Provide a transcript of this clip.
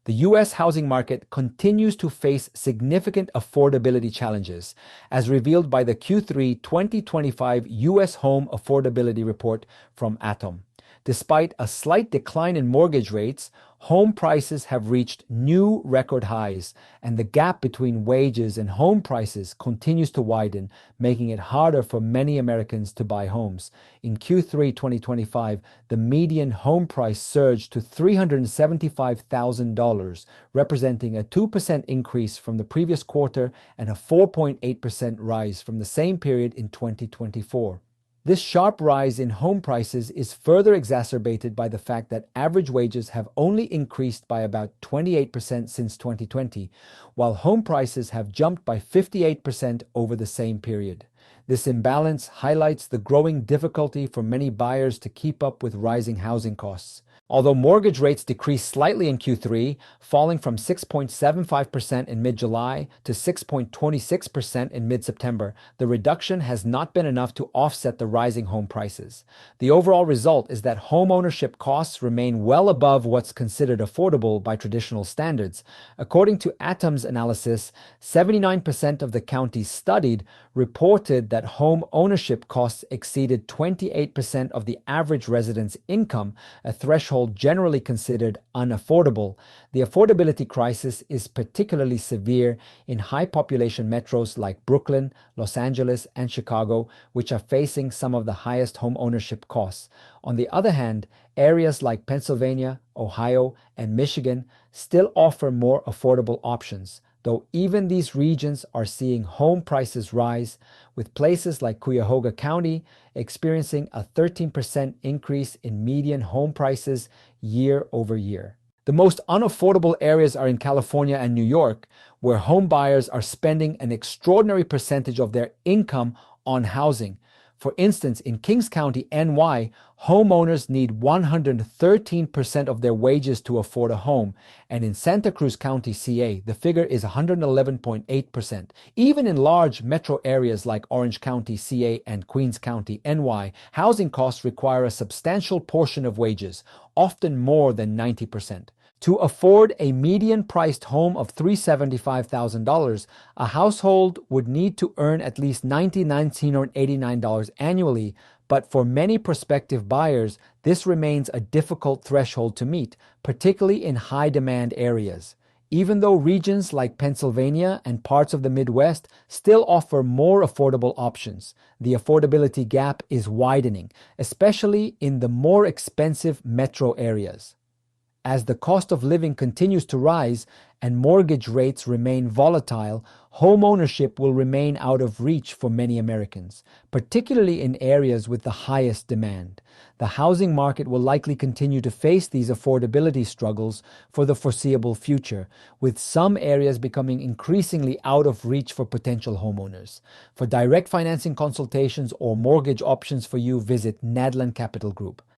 The U.S. housing market continues to face significant affordability challenges, as revealed by the Q3 2025 U.S. Home Affordability Report from ATTOM. Despite a slight decline in mortgage rates, home prices have reached new record highs, and the gap between wages and home prices continues to widen, making it harder for many Americans to buy homes. In Q3 2025, the median home price surged to $375,000, representing a 2% increase from the previous quarter and a 4.8% rise from the same period in 2024. This sharp rise in home prices is further exacerbated by the fact that average wages have only increased by about 28% since 2020, while home prices have jumped by 58% over the same period. This imbalance highlights the growing difficulty for many buyers to keep up with rising housing costs. Although mortgage rates decreased slightly in Q3, falling from 6.75% in mid-July to 6.26% in mid-September, the reduction has not been enough to offset the rising home prices. The overall result is that home ownership costs remain well above what's considered affordable by traditional standards. According to ATTOM's analysis, 79% of the counties studied reported that home ownership costs exceeded 28% of the average resident's income, a threshold generally considered unaffordable. The affordability crisis is particularly severe in high-population metros like Brooklyn, Los Angeles, and Chicago, which are facing some of the highest home ownership costs. On the other hand, areas like Pennsylvania, Ohio, and Michigan still offer more affordable options, though even these regions are seeing home prices rise, with places like Cuyahoga County experiencing a 13% increase in median home prices year over year. The most unaffordable areas are in California and New York, where home buyers are spending an extraordinary percentage of their income on housing. For instance, in Kings County, NY, homeowners need 113% of their wages to afford a home, and in Santa Cruz County, CA, the figure is 111.8%. Even in large metro areas like Orange County, CA, and Queens County, NY, housing costs require a substantial portion of wages, often more than 90%. To afford a median-priced home of $375,000, a household would need to earn at least $19 or $89 annually, but for many prospective buyers, this remains a difficult threshold to meet, particularly in high-demand areas. Even though regions like Pennsylvania and parts of the Midwest still offer more affordable options, the affordability gap is widening, especially in the more expensive metro areas. As the cost of living continues to rise and mortgage rates remain volatile, home ownership will remain out of reach for many Americans, particularly in areas with the highest demand. The housing market will likely continue to face these affordability struggles for the foreseeable future, with some areas becoming increasingly out of reach for potential homeowners. For direct financing consultations or mortgage options for you, visit Nadlan Capital Group.